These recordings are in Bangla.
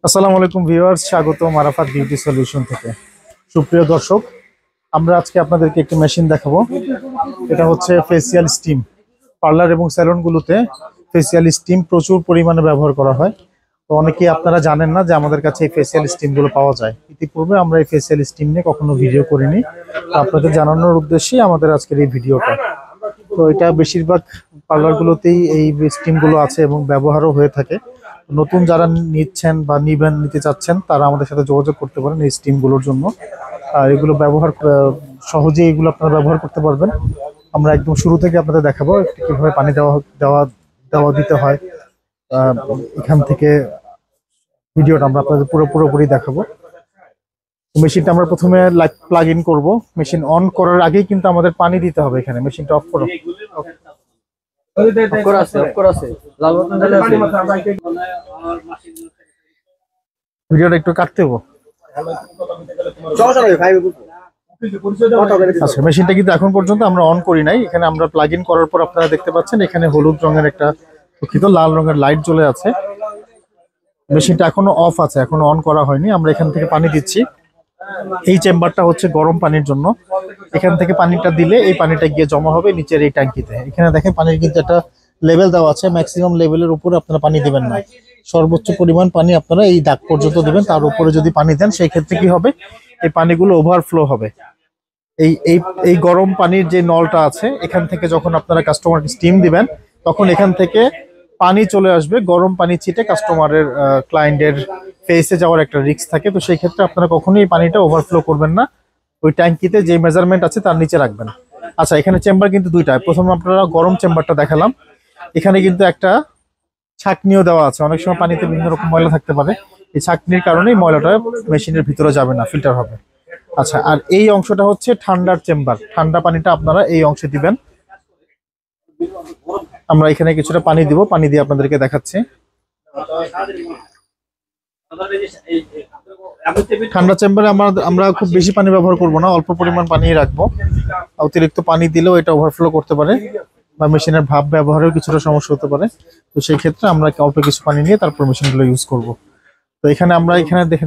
আসসালামু আলাইকুম ভিউয়ার্স, স্বাগতম আরাফাত বিউটি সলিউশন থেকে। সুপ্রিয় দর্শক, আমরা আজকে আপনাদেরকে একটি মেশিন দেখাবো। এটা হচ্ছে ফেসিয়াল স্টিম। পার্লার এবং স্যালনগুলোতে ফেসিয়াল স্টিম প্রচুর পরিমাণে ব্যবহার করা হয়। তো অনেকেই আপনারা জানেন না যে আমাদের কাছে এই ফেসিয়াল স্টিমগুলো পাওয়া যায়। ইতিপূর্বে আমরা এই ফেসিয়াল স্টিম নিয়ে কখনো ভিডিও করিনি, তো আপনাদের জানানোর উদ্দেশ্যেই আমাদের আজকের এই ভিডিওটা। তো এটা বেশিরভাগ পার্লারগুলোতেই এই স্টিমগুলো আছে এবং ব্যবহারও হয়ে থাকে। নতুন যারা নিচ্ছেন বা নিতে চাচ্ছেন তারা আমাদের সাথে যোগাযোগ করতে পারেন এই স্টিমগুলোর জন্য। আর এগুলো সহজেই এগুলো আপনারা ব্যবহার করতে পারবেন। আমরা একদম শুরু থেকে আপনাদের দেখাবো কিভাবে পানি দেওয়া দেওয়া দিতে হয়। এখান থেকে ভিডিওটা আমরা আপনাদের পুরোপুরি দেখাবো। মেশিনটা আমরা প্রথমে লাইট প্লাগ ইন করবো। মেশিন অন করার আগেই কিন্তু আমাদের পানি দিতে হবে। এখানে মেশিনটা অফ করো। ভিডিওটা একটু কাটতে হবো। আচ্ছা, মেশিনটা কিন্তু এখন পর্যন্ত আমরা অন করি নাই। এখানে আমরা প্লাগ ইন করার পর আপনারা দেখতে পাচ্ছেন এখানে হলুদ রঙের একটা লাল রঙের লাইট জ্বলে আছে। মেশিনটা এখনো অফ আছে, এখনো অন করা হয়নি। আমরা এখান থেকে পানি দিচ্ছি। এই চেম্বারটা হচ্ছে গরম পানির জন্য। এখান থেকে পানিটা দিলে এই পানিটা গিয়ে জমা হবে নিচের এই ট্যাঙ্কিতে। এখানে দেখেন পানির কিন্তু একটা লেভেল দেওয়া আছে। ম্যাক্সিমাম লেভেলের উপরে আপনারা পানি দিবেন না, সর্বোচ্চ পরিমাণ পানি আপনারা এই দাগ পর্যন্ত দিবেন। তার উপরে যদি পানি দেন সেই ক্ষেত্রে কি হবে, এই পানিগুলো ওভারফ্লো হবে। এই এই এই গরম পানির যে নলটা আছে, এখান থেকে যখন আপনারা কাস্টমারকে স্টিম দিবেন তখন এখান থেকে পানি চলে আসবে। গরম পানি ছিটে কাস্টমারের ক্লায়েন্টের ফেসে যাওয়ার একটা রিস্ক থাকে। তো সেই ক্ষেত্রে আপনারা কখনোই পানিটা ওভারফ্লো করবেন না। ওই ট্যাঙ্কিতে যে মেজারমেন্ট আছে তার নিচে রাখবেন। আচ্ছা, এখানে চেম্বার কিন্তু দুইটা। প্রথমে আপনারা গরম চেম্বারটা দেখালাম। এখানে কিন্তু একটা ছাঁকনিও দেওয়া আছে। অনেক সময় পানিতে বিভিন্ন রকম ময়লা থাকতে পারে, এই ছাঁকনির কারণেই ময়লাটা মেশিনের ভিতরে যাবে না, ফিল্টার হবে। আচ্ছা, আর এই অংশটা হচ্ছে ঠান্ডার চেম্বার। ঠান্ডা পানিটা আপনারা এই অংশে দিবেন। আমরা এখানে কিছুটা পানি দিব, পানি দিয়ে আপনাদেরকে দেখাচ্ছি। ঠান্ডা চেম্বারে আমরা খুব বেশি পানি ব্যবহার করব না, অল্প পরিমাণ পানি রাখবো। অতিরিক্ত পানি দিলেও এটা ওভারফ্লো করতে পারে বা মেশিনের ভাপ ব্যবহারেও কিছুটা সমস্যা হতে পারে। তো সেই ক্ষেত্রে আমরা অল্প কিছু পানি নিয়ে তারপর মেশিনগুলো ইউজ করব। তো এখানে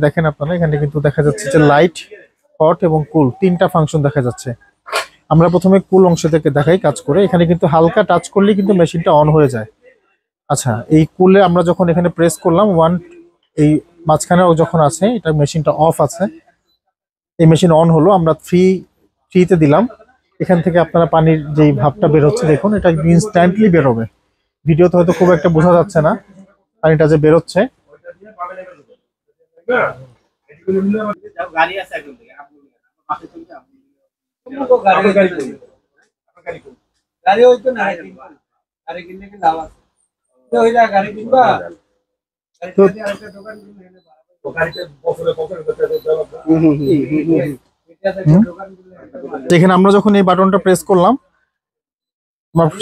দেখেন আপনারা, এখানে কিন্তু দেখা যাচ্ছে যে লাইট, হট এবং কুল তিনটা ফাংশন দেখা যাচ্ছে। আমরা প্রথমে কুল অংশ থেকে দেখাই কাজ করে। এখানে কিন্তু হালকা টাচ করলেই কিন্তু মেশিনটা অন হয়ে যায়। আচ্ছা, এই কুলে আমরা যখন এখানে প্রেস করলাম এই মাঝখানে যখন আছে এটা মেশিনটা অফ আছে, এই মেশিন অন হলো। আমরা থ্রিতে দিলাম। এখান থেকে আপনারা পানির যেই ভাবটা বের হচ্ছে দেখুন, এটা ইনস্ট্যান্টলি বেরোবে। ভিডিওতে হয়তো খুব একটা বোঝা যাচ্ছে না পানিটা যে বেরোচ্ছে। এখানে আমরা যখন এই বাটনটা প্রেস করলাম,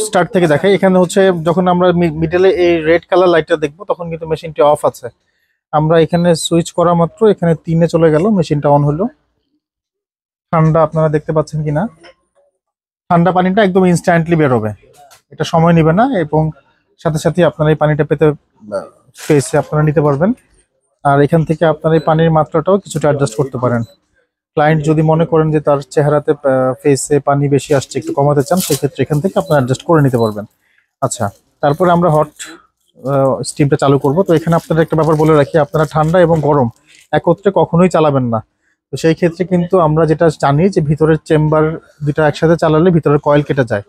স্টার্ট থেকে দেখাই। এখানে হচ্ছে যখন আমরা মিডলে এই রেড কালার লাইটটা দেখবো তখন কিন্তু মেশিনটি অফ আছে। আমরা এখানে সুইচ করা মাত্র এখানে 3-এ চলে গেল, মেশিনটা অন হলো। ঠান্ডা আপনারা দেখতে পাচ্ছেন কিনা, ঠান্ডা পানিটা একদম ইনস্ট্যান্টলি বেরোবে, এটা সময় নেবে না এবং সাথে সাথে আপনারা এই পানিটা ফেসে আপনারা নিতে পারবেন। আর এখান থেকে আপনারা এই পানির মাত্রাটাও কিছুটা অ্যাডজাস্ট করতে পারেন। ক্লায়েন্ট যদি মনে করেন যে তার চেহারাতে ফেসে পানি বেশি আসছে, একটু কমাতে চান, সেক্ষেত্রে এখান থেকে আপনারা অ্যাডজাস্ট করে নিতে পারবেন। আচ্ছা, তারপরে আমরা হট স্টিমটা চালু করব। তো এখানে আপনাদের একটা ব্যাপার বলে রাখি, আপনারা ঠান্ডা এবং গরম একত্রে কখনোই চালাবেন না। তো সেই ক্ষেত্রে কিন্তু আমরা যেটা জানি যে ভিতরের চেম্বার দুটা একসাথে চালালে ভিতরের কয়েল কেটে যায়।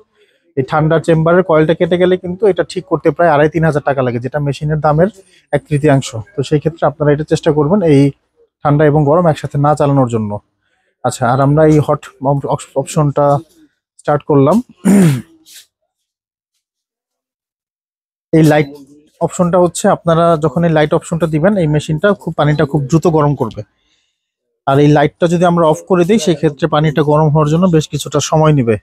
এই ঠান্ডার চেম্বারের কয়েলটা কেটে গেলে কিন্তু এটা ঠিক করতে প্রায় 2,500-3 হাজার টাকা লাগে, যেটা মেশিনের দামের 1/3। তো সেই ক্ষেত্রে আপনারা এটা চেষ্টা করবেন এই ঠান্ডা এবং গরম একসাথে না চালানোর জন্য। আচ্ছা, আর আমরা এই হট অপশনটা স্টার্ট করলাম। এই লাইট অপশনটা হচ্ছে আপনারা যখন এই লাইট অপশনটা দিবেন এই মেশিনটা পানিটা খুব দ্রুত গরম করবে। আর এই লাইটটা যদি আমরা অফ করে দিই সেই ক্ষেত্রে পানিটা গরম হওয়ার জন্য বেশ কিছুটা সময় নেবে।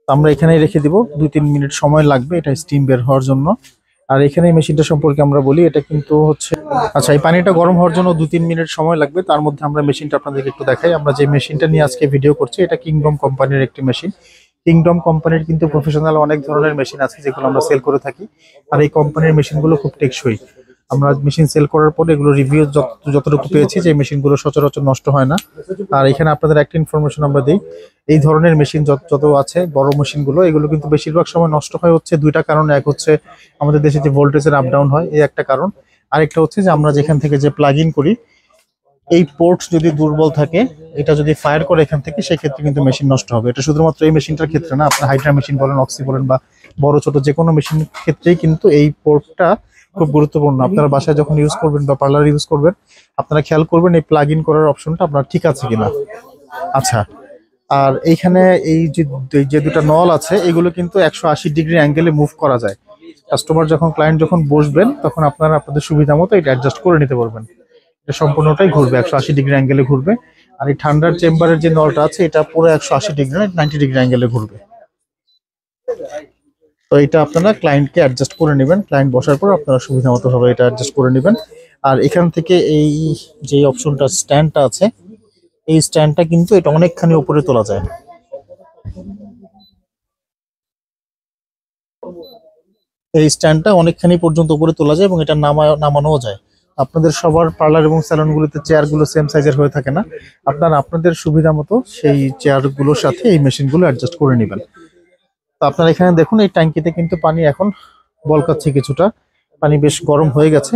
আমরা এখানেই রেখে দিব, 2-3 মিনিট সময় লাগবে এটা স্টিম বের হওয়ার জন্য। আর এখানে এই মেশিনটা সম্পর্কে আমরা বলি, এটা কিন্তু হচ্ছে আচ্ছা, এই পানিটা গরম হওয়ার জন্য 2-3 মিনিট সময় লাগবে। তার মধ্যে আমরা মেশিনটা আপনাদেরকে একটু দেখাই। আমরা যে মেশিনটা নিয়ে আজকে ভিডিও করছি এটা কিংডম কোম্পানির একটি মেশিন। কিংডম কোম্পানির কিন্তু প্রফেশনাল অনেক ধরনের মেশিন আছে যেগুলো আমরা সেল করে থাকি। আর এই কোম্পানির মেশিনগুলো খুব টেকসই। আমরা মেশিন সেল করার পরে এগুলো রিভিউ যতটুকু পেয়েছি যে মেশিনগুলো সচরাচর নষ্ট হয় না। আর এখানে আপনাদের একটা ইনফরমেশন আমরা দিই, এই ধরনের মেশিন যত আছে বড় মেশিনগুলো, এগুলো কিন্তু বেশিরভাগ সময় নষ্ট হয় হচ্ছে দুইটা কারণে। এক হচ্ছে আমাদের দেশে যে ভোল্টেজের আপ ডাউন হয়, এই একটা কারণ। আরেকটা হচ্ছে যে আমরা যেখান থেকে যে প্লাগ ইন করি, এই পোর্ট যদি দুর্বল থাকে, এটা যদি ফায়ার করে এখান থেকে, সেক্ষেত্রে কিন্তু মেশিন নষ্ট হবে। এটা শুধুমাত্র এই মেশিনটার ক্ষেত্রে না, আপনার হাইড্রা মেশিন বলেন, অক্সি বলেন, বা বড় ছোট যে কোনো মেশিন ক্ষেত্রেই কিন্তু এই পোর্টটা খুব গুরুত্বপূর্ণ। আপনারা বাসায় যখন ইউজ করবেন বা পার্লার ইউজ করবেন, আপনারা খেয়াল করবেন এই প্লাগ ইন করার অপশনটা আপনার ঠিক আছে কিনা। আচ্ছা, আর এইখানে এই যে দুটো নল আছে, এগুলো কিন্তু 180 ডিগ্রি অ্যাঙ্গেলে মুভ করা যায়। কাস্টমার যখন, ক্লায়েন্ট যখন বসবেন, তখন আপনারা আপনাদের সুবিধা মতো এটা অ্যাডজাস্ট করে নিতে পারবেন। এটা সম্পূর্ণটাই ঘুরবে, 180 ডিগ্রি অ্যাঙ্গেলে ঘুরবে। আর এই ঠান্ডার চেম্বারের যে নলটা আছে, এটা পুরো 180 ডিগ্রি, 90 ডিগ্রি অ্যাঙ্গেলে ঘুরবে। তো এটা আপনারা ক্লায়েন্টকে অ্যাডজাস্ট করে নেবেন, ক্লায়েন্ট বসার পর আপনারা সুবিধা মতো ভাবে এটা অ্যাডজাস্ট করে নেবেন। আর এখান থেকে এই যে অপশনটা, স্ট্যান্ডটা আছে, এই স্ট্যান্ডটা কিন্তু এটা অনেকখানি উপরে তোলা যায়। এই স্ট্যান্ডটা অনেকখানি পর্যন্ত উপরে তোলা যায় এবং এটা নামানোও যায়। আপনাদের সবার পার্লার এবং স্যালনগুলোতে চেয়ারগুলো সেম সাইজের হয়ে থাকে না, আপনারা আপনাদের সুবিধা মতো সেই চেয়ারগুলোর সাথে এই মেশিনগুলো অ্যাডজাস্ট করে নেবেন। তো আপনারা এখানে দেখুন, এই ট্যাঙ্কিতে কিন্তু পানি এখন বলকাচ্ছে কিছুটা, পানি বেশ গরম হয়ে গেছে।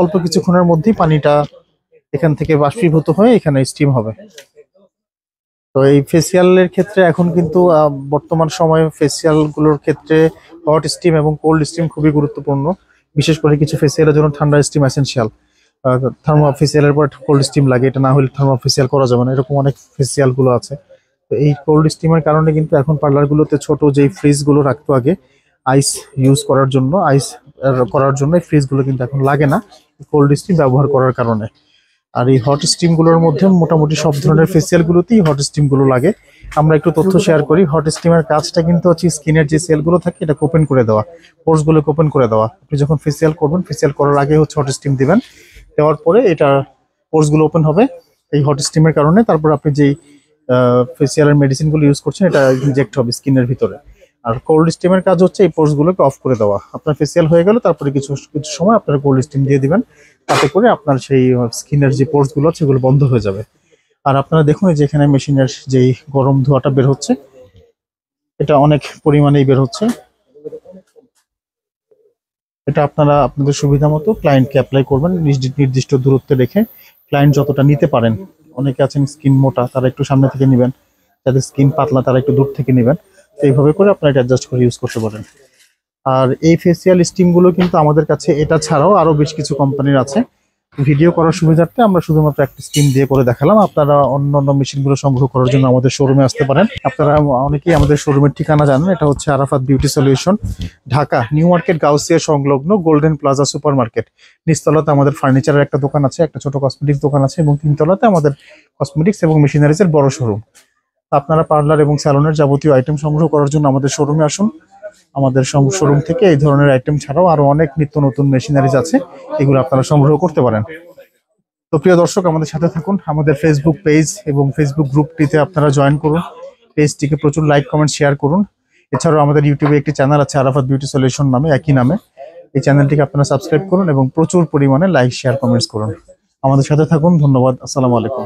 অল্প কিছুক্ষণের মধ্যেই পানিটা এখান থেকে বাষ্পীভূত হয়ে এখানে স্টিম হবে। তো এই ফেসিয়ালের ক্ষেত্রে এখন কিন্তু বর্তমান সময়ে ফেসিয়াল গুলোর ক্ষেত্রে হট স্টিম এবং কোল্ড স্টিম খুবই গুরুত্বপূর্ণ। বিশেষ করে কিছু ফেসিয়ালের জন্য ঠান্ডা স্টিম এসেনশিয়াল। থার্মো ফেসিয়ালের পর কোল্ড স্টিম লাগে, এটা না হলে থার্মো ফেসিয়াল করা যাবে না, এরকম অনেক ফেসিয়াল গুলো আছে। তো এই কোল্ড স্টিমের কারণে কিন্তু এখন পার্লার গুলোতে ছোট যেই ফ্রিজ গুলো রাখতো আগে আইস ইউজ করার জন্য, আইস করার জন্য এই ফ্রিজ গুলো কিন্তু এখন লাগে না কোল্ড স্টিম ব্যবহার করার কারণে। আর এই হট স্টিম গুলোর মধ্যে মোটামুটি সব ধরনের ফেসিয়াল গুলোতেই হট স্টিম গুলো লাগে। আমরা একটু তথ্য শেয়ার করি। হট স্টিমের কাজটা কিন্তু হচ্ছে স্কিনের যে সেল গুলো থাকে এটা ওপেন করে দেওয়া, পোর্স গুলো ওপেন করে দেওয়া। আপনি যখন ফেসিয়াল করবেন, ফেসিয়াল করার আগে হচ্ছে হট স্টিম দিবেন, দেওয়ার পরে এটা পোর্স গুলো ওপেন হবে এই হট স্টিমের কারণে। তারপর আপনি যেই ফেসিয়ালের মেডিসিন গুলো ইউজ করছেন, এটা ইনজেক্ট হবে স্কিনের ভিতরে। আর কোল্ড স্টিমের কাজ হচ্ছে এই পোর্স গুলোকে অফ করে দেওয়া। আপনার ফেসিয়াল হয়ে গেল, তারপরে কিছু কিছু সময় আপনার কোল্ড স্টিম দিয়ে দিবেন, তাতে করে আপনার সেই স্কিনের যে পোর্স গুলো আছে সেগুলো বন্ধ হয়ে যাবে। আর আপনারা দেখুন, যে এখানে মেশিনের যেই গরম ধোঁয়াটা বের হচ্ছে, এটা অনেক পরিমাণেই বের হচ্ছে। এটা আপনারা আপনাদের সুবিধা মতো ক্লায়েন্টকে অ্যাপ্লাই করবেন, নির্দিষ্ট দূরত্বে রেখে, ক্লায়েন্ট যতটা নিতে পারেন। অনেকে আছেন স্কিন মোটা, তারা একটু সামনে থেকে নেবেন, যাদের স্কিন পাতলা তারা একটু দূর থেকে নেবেন। তো এইভাবে করে আপনারা এটা অ্যাডজাস্ট করে ইউজ করতে পারেন। আর এই ফেসিয়াল স্টিম গুলো কিন্তু আমাদের কাছে এটা ছাড়াও আরো বেশ কিছু কোম্পানির আছে। ভিডিও করার সুবিধার্থে আমরা শুধুমাত্র একটা স্টিম দিয়ে করে দেখালাম। আপনারা অন্যান্য মেশিনগুলো সংগ্রহ করার জন্য আমাদের শোরুমে আসতে পারেন। আপনারা অনেকেই আমাদের শোরুমের ঠিকানা জানেন, এটা হচ্ছে Arafat beauty solution, Dhaka new market Gausia সংলগ্ন গোল্ডেন প্লাজা সুপার মার্কেট। নিচতলাতে আমাদের ফার্নিচারের একটা দোকান আছে, একটা ছোট কসমেটিক্স দোকান আছে, এবং তিনতলাতে আমাদের কসমেটিক্স এবং মেশিনারিজের বড় শোরুম। আপনারা পার্লার এবং স্যালনের যাবতীয় আইটেম সংগ্রহ করার জন্য আমাদের শোরুমে আসুন। আমাদের শোরুম থেকে এই ধরনের আইটেম ছাড়াও আরো অনেক নিত্য নতুন মেশিনারিজ আছে, এগুলো আপনারা সংগ্রহ করতে পারেন। তো প্রিয় দর্শক, আমাদের সাথে থাকুন। আমাদের ফেসবুক পেজ এবং ফেসবুক গ্রুপটিতে আপনারা জয়েন করুন, পেজটিকে প্রচুর লাইক কমেন্ট শেয়ার করুন। এছাড়াও আমাদের ইউটিউবে একটি চ্যানেল আছে আরাফাত বিউটি সলিউশন নামে, একই নামে। এই চ্যানেলটিকে আপনারা সাবস্ক্রাইব করুন এবং প্রচুর পরিমাণে লাইক শেয়ার কমেন্টস করুন। আমাদের সাথে থাকুন। ধন্যবাদ। আসসালামু আলাইকুম।